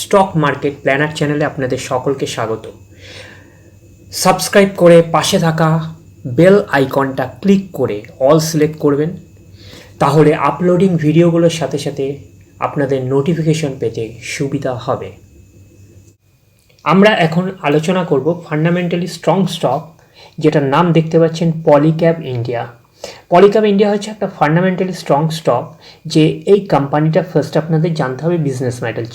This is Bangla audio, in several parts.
স্টক মার্কেট প্ল্যানার চ্যানেলে আপনাদের সকলকে স্বাগত। সাবস্ক্রাইব করে পাশে থাকা বেল আইকনটা ক্লিক করে অল সিলেক্ট করবেন, তাহলে আপলোডিং ভিডিওগুলোর সাথে সাথে আপনাদের নোটিফিকেশন পেতে সুবিধা হবে। আমরা এখন আলোচনা করব ফান্ডামেন্টালি স্ট্রং স্টক, যেটার নাম দেখতে পাচ্ছেন পলিক্যাব ইন্ডিয়া। পলিক্যাব ইন্ডিয়া হচ্ছে একটা ফান্ডামেন্টালি স্ট্রং স্টক। যে এই কোম্পানিটা ফার্স্ট আপনাদের জানতে হবে বিজনেস মডেল।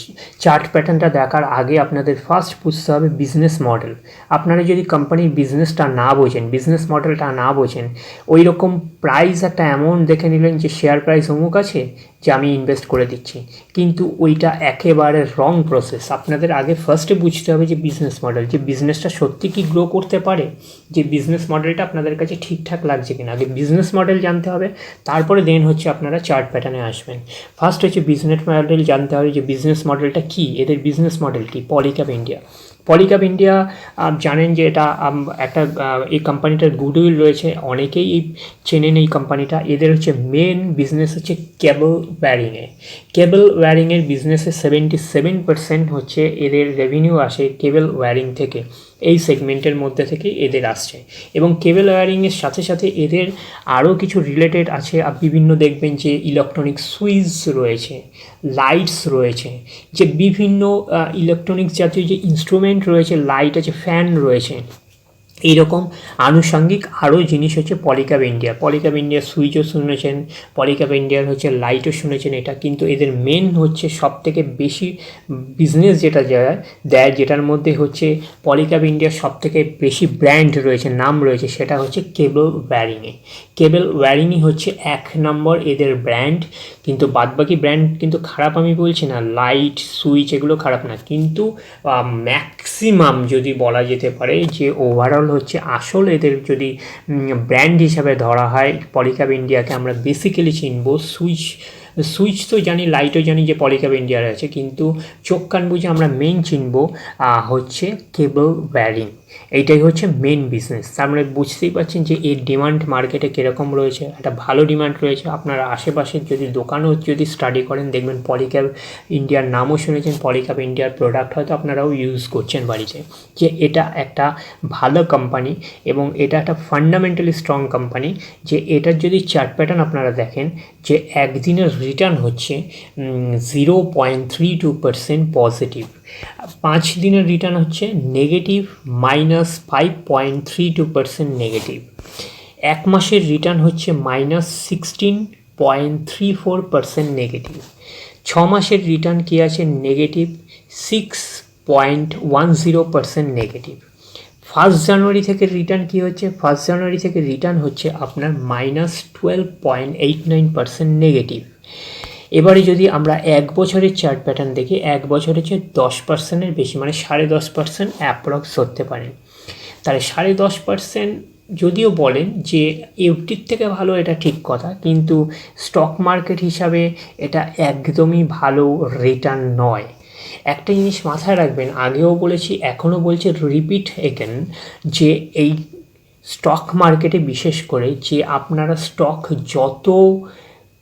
চার্ট প্যাটার্নটা দেখার আগে আপনাদের ফার্স্ট বুঝতে হবে বিজনেস মডেল। আপনারা যদি কোম্পানির বিজনেসটা না বোঝেন, বিজনেস মডেলটা না বোঝেন, ওই রকম প্রাইস একটা অ্যামাউন্ট দেখে নিলেন যে শেয়ার প্রাইস অমুক আছে যে আমি ইনভেস্ট করে দিচ্ছি, কিন্তু ওইটা একেবারে রং প্রসেস। আপনাদের আগে ফার্স্টে বুঝতে হবে যে বিজনেস মডেল, যে বিজনেসটা সত্যি কি গ্রো করতে পারে, যে বিজনেস মডেলটা আপনাদের কাছে ঠিকঠাক লাগছে কিনা। আগে বিজনেস মডেল জানতে হবে, তারপরে দেন হচ্ছে আপনারা চার্ট প্যাটার্নে আসবেন। ফার্স্ট হচ্ছে বিজনেস মডেল জানতে হবে, যে বিজনেস মডেলটা কী, এদের বিজনেস মডেল কী। পলিক্যাব ইন্ডিয়া, পলিক্যাব ইন্ডিয়া জানেন যে এটা একটা এই কোম্পানিটার গুডউইল রয়েছে, অনেকেই চেনেন এই কোম্পানিটা। এদের হচ্ছে মেন বিজনেস হচ্ছে কেবল ওয়্যারিংয়ে। কেবল ওয়্যারিংয়ের বিজনেসে 77% হচ্ছে এদের রেভিনিউ আসে কেবল ওয়্যারিং থেকে। এই সেগমেন্টের মধ্যে থেকে এদের আসছে, এবং কেবল ওয়্যারিংয়ের সাথে সাথে এদের আরও কিছু রিলেটেড আছে। বিভিন্ন দেখবেন যে ইলেকট্রনিক সুইচ রয়েছে, লাইটস রয়েছে, যে বিভিন্ন ইলেকট্রনিক্স জাতীয় যে ইনস্ট্রুমেন্ট রয়েছে, লাইট আছে, ফ্যান রয়েছে, এইরকম আনুষঙ্গিক আরও জিনিস হচ্ছে পলিক্যাব ইন্ডিয়া। পলিক্যাব ইন্ডিয়ার সুইচও শুনেছেন, পলিক্যাব ইন্ডিয়ার হচ্ছে লাইটও শুনেছেন। এটা কিন্তু এদের মেন হচ্ছে সবথেকে বেশি বিজনেস যেটা দেয়, যেটার মধ্যে হচ্ছে পলিক্যাব ইন্ডিয়ার সবথেকে বেশি ব্র্যান্ড রয়েছে, নাম রয়েছে, সেটা হচ্ছে কেবল ওয়্যারিংয়ে। কেবল ওয়্যারিংই হচ্ছে 1 নম্বর এদের ব্র্যান্ড। কিন্তু বাদবাকি ব্র্যান্ড কিন্তু খারাপ আমি বলছি না, লাইট সুইচ এগুলো খারাপ না, কিন্তু ম্যাক্সিমাম যদি বলা যেতে পারে যে ওভারঅল হচ্ছে আসল এদের যদি ব্র্যান্ড হিসাবে ধরা হয়, পলিক্যাব ইন্ডিয়াকে আমরা বেসিক্যালি চিনব। সুইচ তো জানি, লাইটও জানি যে পলিক্যাব ইন্ডিয়ার আছে, কিন্তু চোখ কান বুঝে আমরা মেন চিনব হচ্ছে কেবল ওয়্যারিং। এইটাই হচ্ছে মেন বিজনেস। তার মানে বুঝতেই পারছেন যে এর ডিমান্ড মার্কেটে কীরকম রয়েছে, একটা ভালো ডিমান্ড রয়েছে। আপনারা আশেপাশের যদি দোকানও যদি স্টাডি করেন, দেখবেন পলিক্যাব ইন্ডিয়ার নামও শুনেছেন, পলিক্যাব ইন্ডিয়ার প্রোডাক্ট হয়তো আপনারাও ইউজ করছেন বাড়িতে। যে এটা একটা ভালো কোম্পানি এবং এটা একটা ফান্ডামেন্টালি স্ট্রং কোম্পানি। যে এটার যদি চার্ট প্যাটার্ন আপনারা দেখেন, যে একদিনের রিটার্ন হচ্ছে 0.32% পজিটিভ, 5 দিনের রিটার্ন হচ্ছে নেগেটিভ -5.32% নেগেটিভ, 1 মাসের রিটার্ন হচ্ছে -16.34% নেগেটিভ, 6 মাসের রিটার্ন কী আছে নেগেটিভ 6.10% নেগেটিভ। 1 জানুয়ারি থেকে রিটার্ন কী হচ্ছে, 1 জানুয়ারি থেকে রিটার্ন হচ্ছে আপনার -12.89% নেগেটিভ। এবারে যদি আমরা 1 বছরের চার্ট প্যাটার্ন দেখি, 1 বছর হচ্ছে 10%-এর বেশি, মানে 10.5% অ্যাপ্রক্স ধরতে পারেন। তাহলে 10.5% যদিও বলেন যে এফডির থেকে ভালো, এটা ঠিক কথা, কিন্তু স্টক মার্কেট হিসাবে এটা একদমই ভালো রিটার্ন নয়। একটা জিনিস মাথায় রাখবেন, আগেও বলেছি এখনও বলছি, রিপিট এগেন, যে এই স্টক মার্কেটে বিশেষ করে যে আপনারা স্টক যত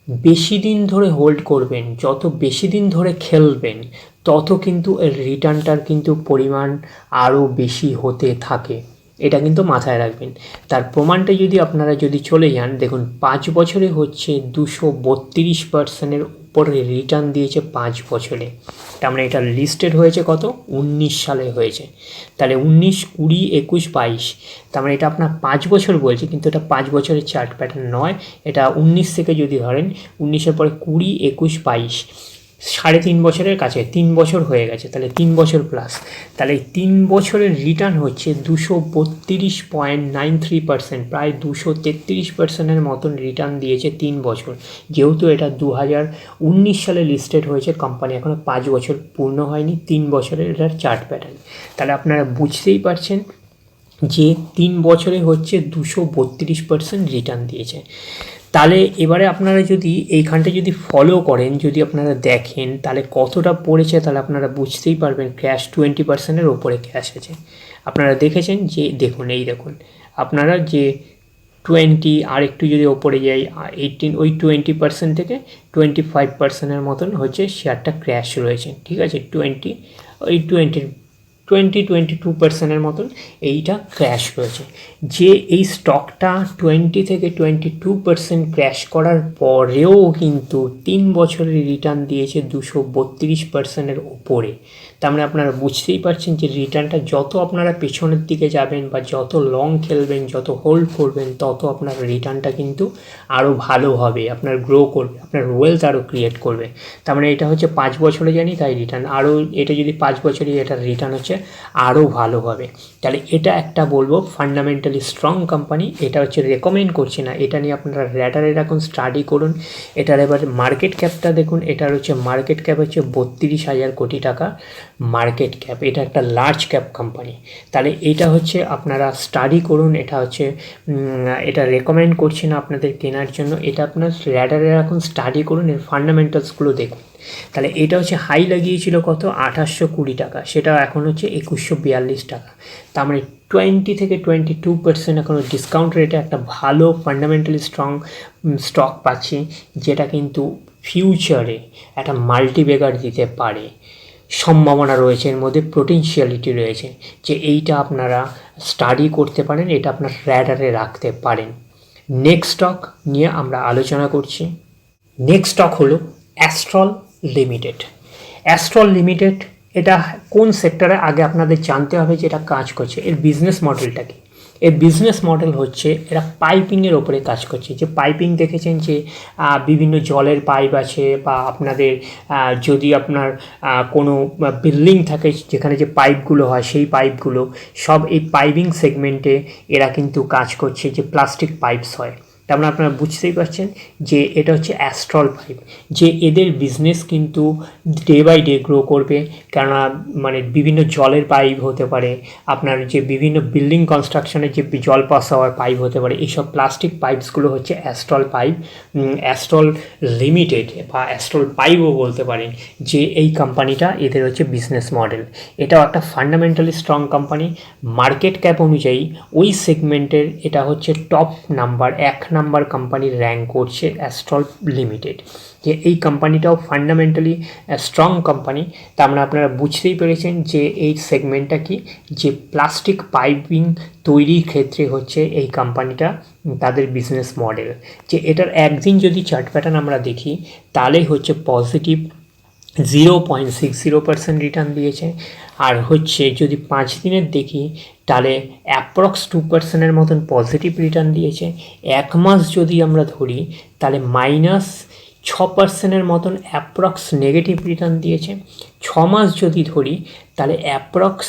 বেশি দিন ধরে হোল্ড করবেন, যত বেশি দিন ধরে খেলবেন, তত কিন্তু এর রিটার্নটার কিন্তু পরিমাণ আরও বেশি হতে থাকে। এটা কিন্তু মাথায় রাখবেন। তার প্রমাণটা যদি আপনারা যদি চলে যান, দেখুন 5 বছরে হচ্ছে 232%-এর উপরে রিটার্ন দিয়েছে 5 বছরে। তার মানে এটা লিস্টেড হয়েছে কত, 19 সালে হয়েছে। তাহলে 19, 20, 21, 22, তার মানে এটা আপনার 5 বছর বলছে, কিন্তু এটা 5 বছরের চার্ট প্যাটার্ন নয়। এটা 19 থেকে যদি ধরেন, 19-এর পরে 20, 21, 22, 3.5 বছরের কাছে, 3 বছর হয়ে গেছে, তাহলে 3 বছর প্লাস। তাহলে 3 বছরের রিটার্ন হচ্ছে 232.93%, প্রায় 233%-এর মতন রিটার্ন দিয়েছে 3 বছর। যেহেতু এটা 2019 সালে লিস্টেড হয়েছে, কোম্পানি এখনও 5 বছর পূর্ণ হয়নি, 3 বছরের এটার চার্ট প্যাটার্ন। তাহলে আপনারা বুঝতেই পারছেন যে 3 বছরে হচ্ছে 232% রিটার্ন দিয়েছে। তাহলে এবারে আপনারা যদি এইখানটা যদি ফলো করেন, যদি আপনারা দেখেন, তাহলে কতটা পড়েছে, তাহলে আপনারা বুঝতেই পারবেন। ক্র্যাশ 20%-এর ওপরে ক্র্যাশ আছে। আপনারা দেখেছেন যে, দেখুন এই দেখুন আপনারা যে 20 আর একটু যদি ওপরে যাই 18, ওই 20% থেকে 25%-এর মতন হচ্ছে শেয়ারটা ক্র্যাশ রয়েছে, ঠিক আছে। 22%-এর মতন এইটা ক্র্যাশ রয়েছে। যে এই স্টকটা 20 থেকে 22% ক্র্যাশ করার পরেও কিন্তু 3 বছরের রিটার্ন দিয়েছে 232%-এর উপরে। তার মানে আপনারা বুঝতেই পারছেন যে রিটার্নটা যত আপনারা পেছনের দিকে যাবেন বা যত লং খেলবেন, যত হোল্ড করবেন, তত আপনার রিটার্নটা কিন্তু আরও ভালো হবে, আপনার গ্রো করবে, আপনার ওয়েলথ আরও ক্রিয়েট করবে। তার মানে এটা হচ্ছে 5 বছরে জানি, তাই রিটার্ন আরও, এটা যদি 5 বছরই এটার রিটার্ন হচ্ছে আরও ভালো হবে। তাহলে এটা একটা বলবো ফান্ডামেন্টালি স্ট্রং কোম্পানি। এটা হচ্ছে রেকমেন্ড করছি না, এটা নিয়ে আপনারা র্যাডারে রাখুন, স্টাডি করুন। এটার এবার মার্কেট ক্যাপটা দেখুন, এটার হচ্ছে মার্কেট ক্যাপ হচ্ছে 32,000 কোটি টাকা মার্কেট ক্যাপ। এটা একটা লার্জ ক্যাপ কোম্পানি। তাহলে এটা হচ্ছে আপনারা স্টাডি করুন। এটা হচ্ছে এটা রেকমেন্ড করছি না আপনাদের কেনার জন্য, এটা আপনার র্যাডারে রাখুন, স্টাডি করুন, এর ফান্ডামেন্টালসগুলো দেখুন। তাহলে এটা হচ্ছে হাই লাগিয়েছিল কত, 2820 টাকা, সেটা এখন হচ্ছে 2142 টাকা। তার মানে 20 থেকে 22% এখনও ডিসকাউন্ট রেটে একটা ভালো ফান্ডামেন্টালি স্ট্রং স্টক পাচ্ছি, যেটা কিন্তু ফিউচারে একটা মাল্টিব্যাগার দিতে পারে। সম্ভাবনা রয়েছে, এর মধ্যে পোটেনশিয়ালিটি রয়েছে, যে এইটা আপনারা স্টাডি করতে পারেন, এটা আপনার র্যাডারে রাখতে পারেন। নেক্সট স্টক নিয়ে আমরা আলোচনা করছি। নেক্সট স্টক হলো অ্যাস্ট্রাল লিমিটেড। অ্যাস্ট্রাল লিমিটেড এটা কোন সেক্টরে আগে আপনাদের জানতে হবে যে এটা কাজ করছে, এর বিজনেস মডেলটা কি। এর বিজনেস মডেল হচ্ছে এরা পাইপিংয়ের ওপরে কাজ করছে। যে পাইপিং দেখেছেন যে বিভিন্ন জলের পাইপ আছে, বা আপনাদের যদি আপনার কোনো বিল্ডিং থাকে যেখানে যে পাইপগুলো হয়, সেই পাইপগুলো সব এই পাইপিং সেগমেন্টে এরা কিন্তু কাজ করছে, যে প্লাস্টিক পাইপস হয়। তার মানে আপনারা বুঝতেই পারছেন যে এটা হচ্ছে অ্যাস্ট্রাল পাইপ, যে এদের বিজনেস কিন্তু ডে বাই ডে গ্রো করবে। কেননা মানে বিভিন্ন জলের পাইপ হতে পারে, আপনার যে বিভিন্ন বিল্ডিং কনস্ট্রাকশনের যে জল পাস হওয়ার পাইপ হতে পারে, এইসব প্লাস্টিক পাইপসগুলো হচ্ছে অ্যাস্ট্রাল পাইপ। অ্যাস্ট্রাল লিমিটেড বা অ্যাস্ট্রাল পাইপও বলতে পারেন, যে এই কোম্পানিটা এদের হচ্ছে বিজনেস মডেল। এটাও একটা fundamentally strong company. Market cap অনুযায়ী ওই সেগমেন্টের এটা হচ্ছে টপ নাম্বার 1 নাম্বার কোম্পানির র্যাঙ্ক করছে অ্যাস্ট্রাল লিমিটেড। যে এই কোম্পানিটাও ফান্ডামেন্টালি স্ট্রং কোম্পানি। তার মানে আপনারা বুঝতেই পেরেছেন যে এই সেগমেন্টটা কি, যে প্লাস্টিক পাইপিং তৈরির ক্ষেত্রে হচ্ছে এই কোম্পানিটা তাদের বিজনেস মডেল। যে এটার একদিন যদি চার্ট প্যাটার্ন আমরা দেখি, তাহলেই হচ্ছে পজিটিভ 0.60% রিটার্ন দিয়েছে। আর হচ্ছে যদি 5 দিনের দেখি, তাহলে অ্যাপ্রক্স 2%-এর মতন পজিটিভ রিটার্ন দিয়েছে। 1 মাস যদি আমরা ধরি, তাহলে -6%-এর মতন অ্যাপ্রক্স নেগেটিভ রিটার্ন দিয়েছে। 6 মাস যদি ধরি, তাহলে অ্যাপ্রক্স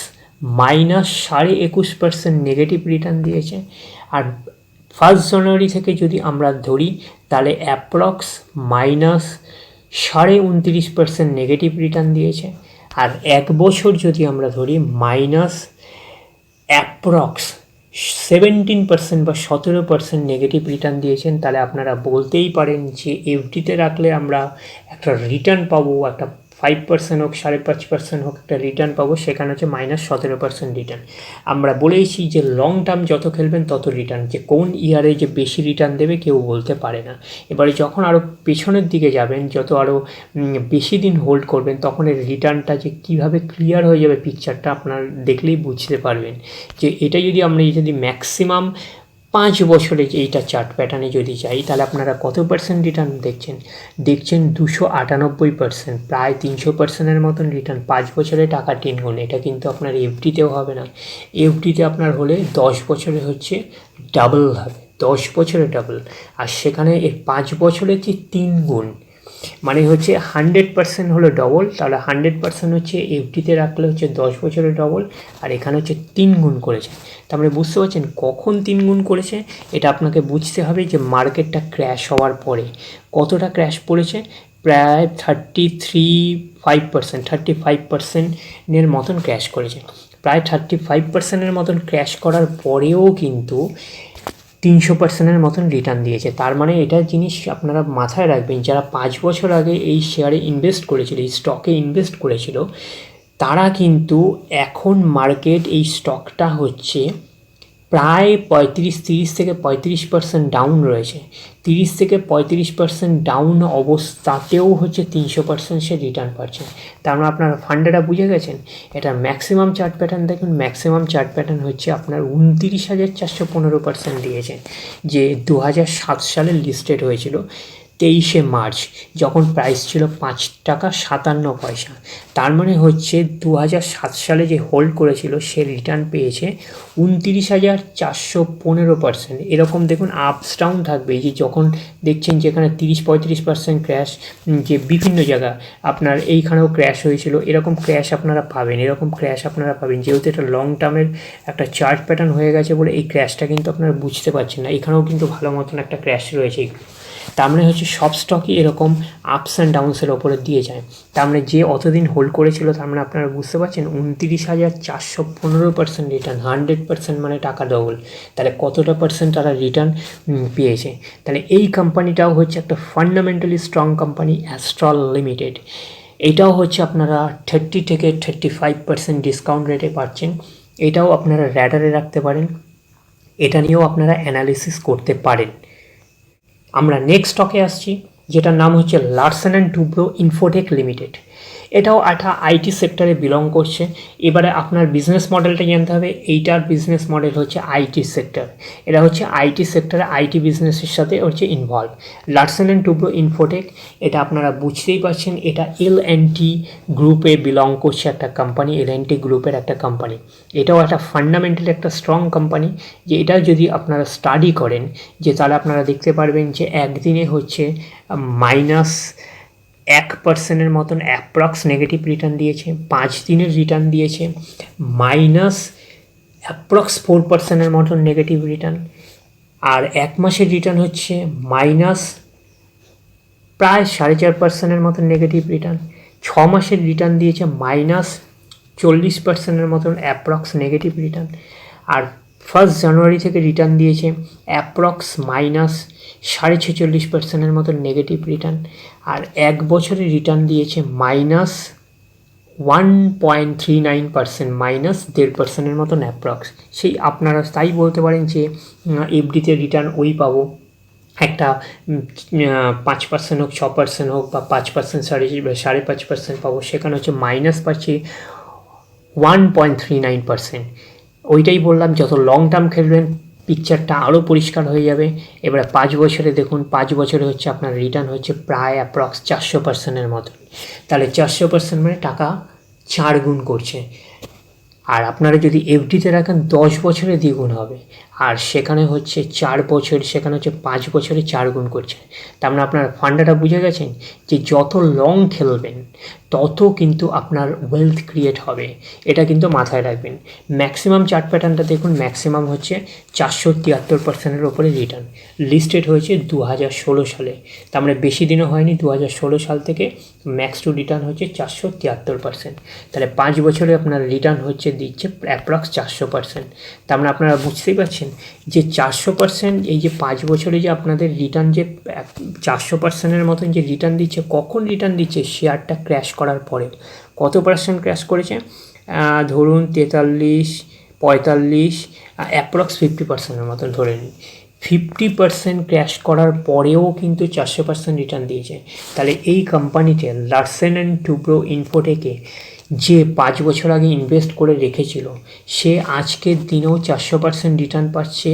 -21.5% নেগেটিভ রিটার্ন দিয়েছে। আর 1 জানুয়ারি থেকে যদি আমরা ধরি, তাহলে অ্যাপ্রক্স -29.5% নেগেটিভ রিটার্ন দিয়েছে। আর 1 বছর যদি আমরা ধরি, অ্যাপ্রক্স 17% বা 17% নেগেটিভ রিটার্ন দিয়েছেন। তাহলে আপনারা বলতেই পারেন যে এফডিতে রাখলে আমরা একটা রিটার্ন পাবো, একটা 5% হোক 5.5% হোক একটা রিটার্ন পাবো, সেখানে হচ্ছে -17% রিটার্ন। আমরা বলেইছি যে লং টার্ম যত খেলবেন তত রিটার্ন, যে কোন ইয়ারে যে বেশি রিটার্ন দেবে কেউ বলতে পারে না। এবারে যখন আরও পেছনের দিকে যাবেন, যত আরও বেশি দিন হোল্ড করবেন, তখন এর রিটার্নটা যে কীভাবে ক্লিয়ার হয়ে যাবে পিকচারটা আপনার দেখলেই বুঝতে পারবেন। যে এটা যদি আমরা যদি ম্যাক্সিমাম 5 বছরে যে এইটা চার্ট প্যাটার্নে যদি যাই, তাহলে আপনারা কত পার্সেন্ট রিটার্ন দেখছেন 298%, প্রায় 300%-এর মতন রিটার্ন। 5 বছরে টাকা 3 গুণ। এটা কিন্তু আপনার এফডিতেও হবে না। এফডিতে আপনার হলে 10 বছরে হচ্ছে ডাবল হবে, 10 বছরে ডাবল। আর সেখানে এর 5 বছরে যে 3 গুণ, মানে হচ্ছে 100% হলো ডবল। তাহলে 100% হচ্ছে এফডিতে রাখলে হচ্ছে 10 বছরে ডবল, আর এখানে হচ্ছে 3 গুণ করেছে। তার মানে বুঝতে পারছেন কখন 3 গুণ করেছে। এটা আপনাকে বুঝতে হবে যে মার্কেটটা ক্র্যাশ হওয়ার পরে কতটা ক্র্যাশ পড়েছে, প্রায় 35%-এর মতন ক্র্যাশ করেছে। প্রায় 35%-এর মতন ক্র্যাশ করার পরেও কিন্তু 300%-এর মতন রিটার্ন দিয়েছে। তার মানে এটা জিনিস আপনারা মাথায় রাখবেন, যারা 5 বছর আগে এই শেয়ারে ইনভেস্ট করেছিল, এই স্টকে ইনভেস্ট করেছিল, তারা কিন্তু এখন মার্কেট এই স্টকটা হচ্ছে প্রায় ৩০ থেকে ৩৫% ডাউন রয়েছে। ৩০ থেকে ৩৫% ডাউন অবস্থাতেও হচ্ছে ৩০০% সে রিটার্ন পাচ্ছে। তার মানে আপনারা ফান্ডেটা বুঝে গেছেন। এটা ম্যাক্সিমাম চার্ট প্যাটার্ন দেখুন, ম্যাক্সিমাম চার্ট প্যাটার্ন হচ্ছে আপনার ২৯,৪১৫% দিয়েছে, যে ২০০৭ সালে লিস্টেড হয়েছিল 23শে মার্চ, যখন প্রাইস ছিল ৫ টাকা ৫৭ পয়সা। তার মানে হচ্ছে ২০০৭ সালে যে হোল্ড করেছিল সে রিটার্ন পেয়েছে ২৯,৪১৫%। এরকম দেখুন আপস ডাউন থাকবে, যে যখন দেখছেন যেখানে ৩০-৩৫% ক্র্যাশ, যে বিভিন্ন জায়গা আপনার এইখানেও ক্র্যাশ হয়েছিল, এরকম ক্র্যাশ আপনারা পাবেন, যেহেতু এটা লং টার্মের একটা চার্ট প্যাটার্ন হয়ে গেছে বলে এই ক্র্যাশটা কিন্তু আপনারা বুঝতে পারছেন না। এখানেও কিন্তু ভালো মতন একটা ক্র্যাশ রয়েছে। তার মানে হচ্ছে সব স্টকই এরকম আপস অ্যান্ড ডাউনসের ওপরে দিয়ে যায়। তার মানে যে অতদিন হোল্ড করেছিল, তার মানে আপনারা বুঝতে পারছেন ২৯,৪১৫% রিটার্ন, 100% মানে টাকা ডবল। তাহলে কতটা পার্সেন্ট তারা রিটার্ন পেয়েছে। তাহলে এই কোম্পানিটাও হচ্ছে একটা fundamentally strong company, Astral limited. এটাও হচ্ছে আপনারা 30 থেকে 35% ডিসকাউন্ট রেটে পাচ্ছেন। এটাও আপনারা র্যাডারে রাখতে পারেন, এটা নিয়েও আপনারা অ্যানালিসিস করতে পারেন। আমরা নেক্সট স্টকে আসছি, যেটার নাম হচ্ছে Larsen and Toubro Infotech limited. এটাও একটা আইটি সেক্টরে বিলং করছে। এবারে আপনার বিজনেস মডেলটা জানতে হবে। এইটার বিজনেস মডেল হচ্ছে আইটি সেক্টর। এটা হচ্ছে আইটি সেক্টরে আইটি বিজনেসের সাথে হচ্ছে involve. Larsen and Toubro Infotech, এটা আপনারা বুঝতেই পারছেন, এটা L&T গ্রুপে বিলং করছে একটা কোম্পানি, L&T গ্রুপের একটা কোম্পানি। এটাও একটা ফান্ডামেন্টালি একটা স্ট্রং কোম্পানি, যে এটা যদি আপনারা স্টাডি করেন, যে তাহলে আপনারা দেখতে পারবেন যে একদিনে হচ্ছে -1% মতন অ্যাপ্রক্স নেগেটিভ রিটার্ন দিয়েছে, 5 দিনের রিটার্ন দিয়েছে অ্যাপ্রক্স -4% মতন নেগেটিভ রিটার্ন, আর 1 মাসের রিটার্ন হচ্ছে প্রায় 4.5% মতন নেগেটিভ রিটার্ন। 6 মাসের রিটার্ন দিয়েছে -40% মতন অ্যাপ্রক্স নেগেটিভ রিটার্ন, আর 1 জানুয়ারি থেকে রিটার্ন দিয়েছে অ্যাপ্রক্স -46.5% মতন নেগেটিভ রিটার্ন, আর 1 বছরের রিটার্ন দিয়েছে -1.39%, -1.5% মতন অ্যাপ্রক্স। সেই আপনারা তাই বলতে পারেন যে এফডিতে রিটার্ন ওই পাবো, একটা 5% হোক, 6% হোক, বা 5%, 5.5% পাবো, সেখানে হচ্ছে মাইনাস পাচ্ছি 1.39%। ওইটাই বললাম, যত লং টার্ম খেলবেন পিকচারটা আরও পরিষ্কার হয়ে যাবে। এবারে 5 বছরে দেখুন, 5 বছরে হচ্ছে আপনার রিটার্ন হচ্ছে প্রায় অ্যাপ্রক্স 400%-এর মতন। তাহলে 400% মানে টাকা 4 গুণ করছে। আর আপনারা যদি এফডিতে রাখেন 10 বছরে দ্বিগুণ হবে, আর সেখানে হচ্ছে 4 বছর, সেখানে হচ্ছে 5 বছরে 4 গুণ করছে। তার মানে আপনার ফান্ডাটা বুঝে গেছেন, যে যত লং খেলবেন তত কিন্তু আপনার ওয়েলথ ক্রিয়েট হবে, এটা কিন্তু মাথায় রাখবেন। ম্যাক্সিমাম চার্ট প্যাটার্নটা দেখুন, ম্যাক্সিমাম হচ্ছে 473%-এর ওপরে রিটার্ন, লিস্টেড হয়েছে 2016 সালে। তার মানে বেশি দিনও হয়নি, 2016 সাল থেকে ম্যাক্স টু রিটার্ন হচ্ছে 473%। তাহলে 5 বছরে আপনার রিটার্ন হচ্ছে দিচ্ছে অ্যাপ্রক্স 400%। তার মানে আপনারা বুঝতেই পারছেন যে 400%, এই যে 5 বছরে যে আপনাদের রিটার্ন যে 400%-এর মতন যে রিটার্ন দিচ্ছে, কখন রিটার্ন দিচ্ছে? শেয়ারটা ক্র্যাশ করার পরে। কত পার্সেন্ট ক্র্যাশ করেছে? ধরুন 43, 45, অ্যাপ্রক্স 50%-এর মতন ধরে নিন। 50% ক্র্যাশ করার পরেও কিন্তু 400% রিটার্ন দিয়েছে। তাহলে এই কোম্পানিতে লার্সেন অ্যান্ড টুব্রো ইনফোটেকে যে 5 বছর আগে ইনভেস্ট করে রেখেছিল, সে আজকের দিনেও 400% রিটার্ন পাচ্ছে,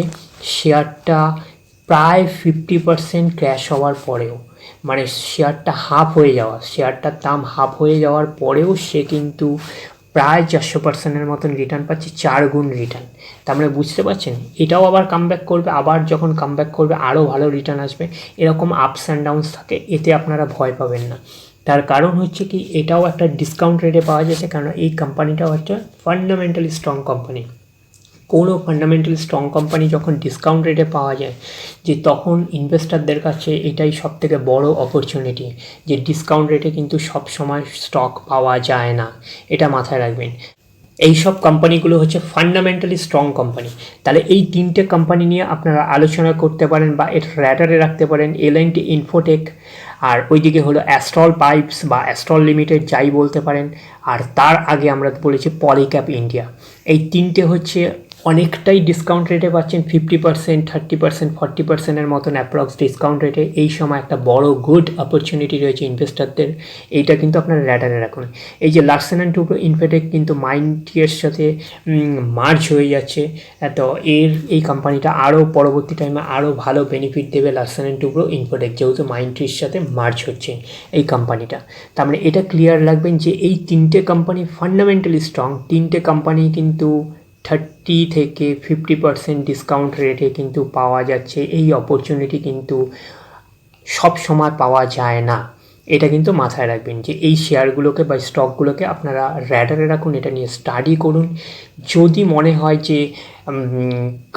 শেয়ারটা প্রায় 50% ক্র্যাশ হওয়ার পরেও। মানে শেয়ারটা শেয়ারটার দাম হাফ হয়ে যাওয়ার পরেও সে কিন্তু প্রায় 400%-এর মতন রিটার্ন পাচ্ছে, 4 গুণ রিটার্ন। তার মানে বুঝতে পারছেন, এটাও আবার কামব্যাক করবে, আবার যখন কামব্যাক করবে আরও ভালো রিটার্ন আসবে। এরকম আপস অ্যান্ড ডাউনস থাকে, এতে আপনারা ভয় পাবেন না। তার কারণ হচ্ছে কি, এটাও একটা ডিসকাউন্ট রেটে পাওয়া যাচ্ছে, কারণ এই কোম্পানিটাও একটা ফান্ডামেন্টালি স্ট্রং কোম্পানি। কোনো ফান্ডামেন্টালি স্ট্রং কোম্পানি যখন ডিসকাউন্ট রেটে পাওয়া যায়, যে তখন ইনভেস্টারদের কাছে এটাই সবথেকে বড় অপরচুনিটি, যে ডিসকাউন্ট রেটে কিন্তু সব সময় স্টক পাওয়া যায় না, এটা মাথায় রাখবেন। এই সব কোম্পানিগুলো হচ্ছে ফান্ডামেন্টালি স্ট্রং কোম্পানি। তাহলে এই 3টে কোম্পানি নিয়ে আপনারা আলোচনা করতে পারেন, বা এর র্যাডারে রাখতে পারেন। L&T ইনফোটেক, আর ওইদিকে হলো অ্যাস্ট্রাল পাইপস বা অ্যাস্ট্রাল লিমিটেড, যাই বলতে পারেন। আর তার আগে আমরা বলেছি পলিক্যাব ইন্ডিয়া। এই 3টে হচ্ছে অনেকটাই ডিসকাউন্ট রেটে পাচ্ছেন, 50%, 30%, 40%-এর মতন অ্যাপ্রক্স ডিসকাউন্ট রেটে। এই সময় একটা বড় গুড অপরচুনিটি রয়েছে ইনভেস্টারদের, এইটা কিন্তু আপনারা র্যাডারে রাখুন। এই যে লার্সেন অ্যান্ড টুব্রো ইনফোটেক কিন্তু মাইন্ডটির সাথে মার্জ হয়ে যাচ্ছে, তো এই কোম্পানিটা আরও পরবর্তী টাইমে আরও ভালো বেনিফিট দেবে লার্সেন অ্যান্ড টুব্রো ইনফোটেক, যেহেতু মাইন্ডটির সাথে মার্জ হচ্ছে এই কোম্পানিটা। তার মানে এটা ক্লিয়ার রাখবেন যে এই তিনটে কোম্পানি ফান্ডামেন্টালি স্ট্রং, তিনটে কোম্পানি কিন্তু 30 থেকে 50% ডিসকাউন্ট রেটে কিন্তু পাওয়া যাচ্ছে। এই অপরচুনিটি কিন্তু সব সময় পাওয়া যায় না, এটা কিন্তু মাথায় রাখবেন যে এই শেয়ারগুলোকে বা স্টকগুলোকে আপনারা র্যাডারে রাখুন, এটা নিয়ে স্টাডি করুন। যদি মনে হয় যে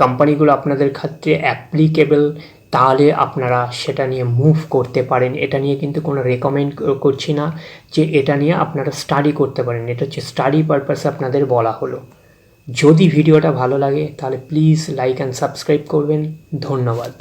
কোম্পানিগুলো আপনাদের ক্ষেত্রে অ্যাপ্লিকেবল, তাহলে আপনারা সেটা নিয়ে মুভ করতে পারেন। এটা নিয়ে কিন্তু কোনো রেকমেন্ড করছি না যে এটা নিয়ে আপনারা স্টাডি করতে পারেন, এটা হচ্ছে স্টাডি পারপাসে আপনাদের বলা হলো। যদি ভিডিওটা ভালো লাগে তাহলে প্লিজ লাইক অ্যান্ড সাবস্ক্রাইব করবেন। ধন্যবাদ।